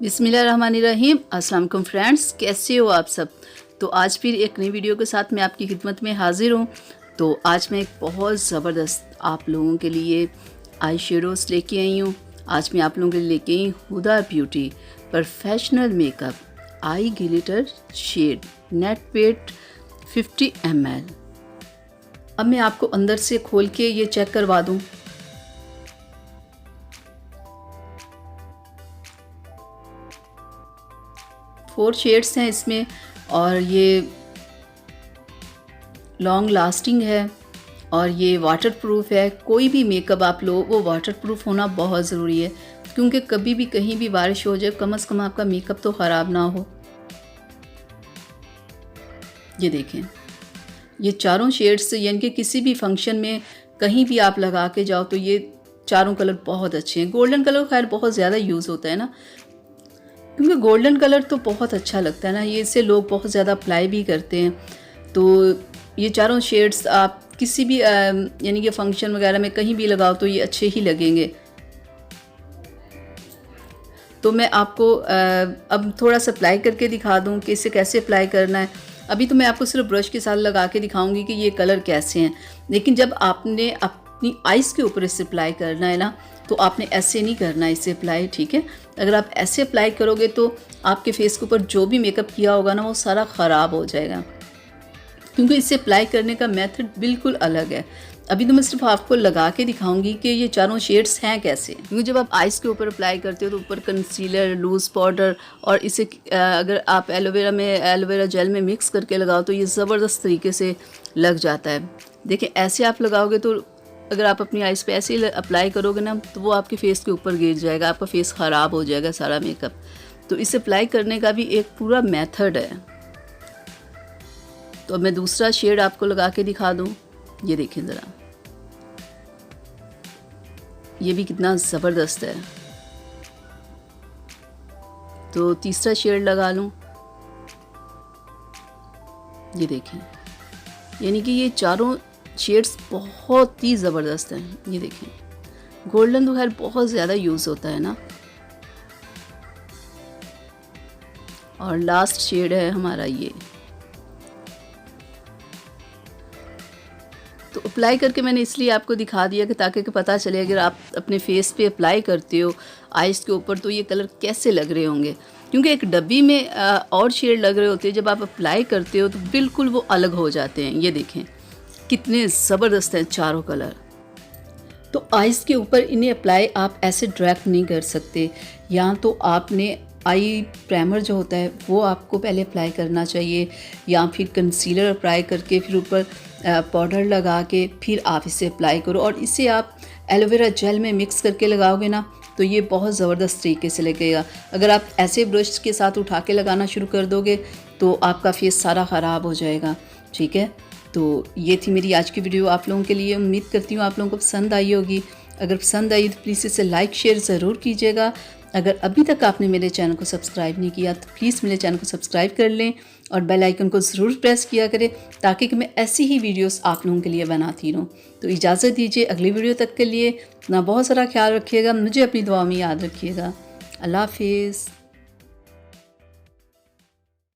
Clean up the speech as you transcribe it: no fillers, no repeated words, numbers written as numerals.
बिस्मिल्लाहिर्रहमानिर्रहीम। अस्सलाम वालेकुम फ्रेंड्स, कैसे हो आप सब। तो आज फिर एक नई वीडियो के साथ मैं आपकी खिदमत में हाजिर हूँ। तो आज मैं एक बहुत ज़बरदस्त आप लोगों के लिए आई शेडोज़ लेके आई हूँ। आज मैं आप लोगों के लिए लेके आई Huda Beauty professional makeup eye glitter shade net weight 50 ml। अब मैं आपको अंदर से खोल के ये चेक करवा दूँ। फोर शेड्स हैं इसमें और ये लॉन्ग लास्टिंग है और ये वाटर प्रूफ है। कोई भी मेकअप आप लो वो वाटर प्रूफ होना बहुत ज़रूरी है, क्योंकि कभी भी कहीं भी बारिश हो जाए कम से कम आपका मेकअप तो ख़राब ना हो। ये देखें, ये चारों शेड्स यानी कि किसी भी फंक्शन में कहीं भी आप लगा के जाओ तो ये चारों कलर बहुत अच्छे हैं। गोल्डन कलर खैर बहुत ज़्यादा यूज़ होता है ना, क्योंकि गोल्डन कलर तो बहुत अच्छा लगता है ना, ये इसे लोग बहुत ज़्यादा अप्लाई भी करते हैं। तो ये चारों शेड्स आप किसी भी यानी कि फंक्शन वगैरह में कहीं भी लगाओ तो ये अच्छे ही लगेंगे। तो मैं आपको अब थोड़ा सा अप्लाई करके दिखा दूँ कि इसे कैसे अप्लाई करना है। अभी तो मैं आपको सिर्फ ब्रश के साथ लगा के दिखाऊंगी कि ये कलर कैसे हैं, लेकिन जब आपने अपनी आइज़ के ऊपर इसे अप्लाई करना है ना, तो आपने ऐसे नहीं करना इसे अप्लाई, ठीक है। अगर आप ऐसे अप्लाई करोगे तो आपके फेस के ऊपर जो भी मेकअप किया होगा ना वो सारा ख़राब हो जाएगा, क्योंकि इसे अप्लाई करने का मेथड बिल्कुल अलग है। अभी तो मैं सिर्फ आपको लगा के दिखाऊंगी कि ये चारों शेड्स हैं कैसे। क्योंकि जब आप आइज़ के ऊपर अप्लाई करते हो तो ऊपर कंसीलर, लूज़ पाउडर और इसे अगर आप एलोवेरा जेल में मिक्स करके लगाओ तो ये ज़बरदस्त तरीके से लग जाता है। देखिए ऐसे आप लगाओगे तो अगर आप अपनी आइज़ पे ऐसे ही अप्लाई करोगे ना तो वो आपके फेस के ऊपर गिर जाएगा, आपका फेस ख़राब हो जाएगा सारा मेकअप। तो इसे अप्लाई करने का भी एक पूरा मेथड है। तो अब मैं दूसरा शेड आपको लगा के दिखा दूँ। ये देखें ज़रा, ये भी कितना ज़बरदस्त है। तो तीसरा शेड लगा लूँ। ये देखें, यानी कि ये चारों शेड्स बहुत ही ज़बरदस्त हैं। ये देखें, गोल्डन तो खैर बहुत ज़्यादा यूज़ होता है ना। और लास्ट शेड है हमारा ये। तो अप्लाई करके मैंने इसलिए आपको दिखा दिया कि ताकि पता चले अगर आप अपने फेस पे अप्लाई करते हो आइज़ के ऊपर तो ये कलर कैसे लग रहे होंगे, क्योंकि एक डब्बी में और शेड लग रहे होते हैं, जब आप अप्लाई करते हो तो बिल्कुल वो अलग हो जाते हैं। ये देखें कितने ज़बरदस्त हैं चारों कलर। तो आइज़ के ऊपर इन्हें अप्लाई आप ऐसे डायरेक्ट नहीं कर सकते, या तो आपने आई प्राइमर जो होता है वो आपको पहले अप्लाई करना चाहिए, या फिर कंसीलर अप्लाई करके फिर ऊपर पाउडर लगा के फिर आप इसे अप्लाई करो। और इसे आप एलोवेरा जेल में मिक्स करके लगाओगे ना तो ये बहुत ज़बरदस्त तरीके से लगेगा। अगर आप ऐसे ब्रश के साथ उठा के लगाना शुरू कर दोगे तो आपका फेस सारा ख़राब हो जाएगा, ठीक है। तो ये थी मेरी आज की वीडियो आप लोगों के लिए। उम्मीद करती हूँ आप लोगों को पसंद आई होगी। अगर पसंद आई तो प्लीज़ इसे लाइक शेयर ज़रूर कीजिएगा। अगर अभी तक आपने मेरे चैनल को सब्सक्राइब नहीं किया तो प्लीज़ मेरे चैनल को सब्सक्राइब कर लें और बेल आइकन को ज़रूर प्रेस किया करें, ताकि कि मैं ऐसी ही वीडियोस आप लोगों के लिए बनाती रहूँ। तो इजाज़त दीजिए, अगली वीडियो तक के लिए अपना बहुत सारा ख्याल रखिएगा, मुझे अपनी दुआ में याद रखिएगा। अल्लाह हाफिज़।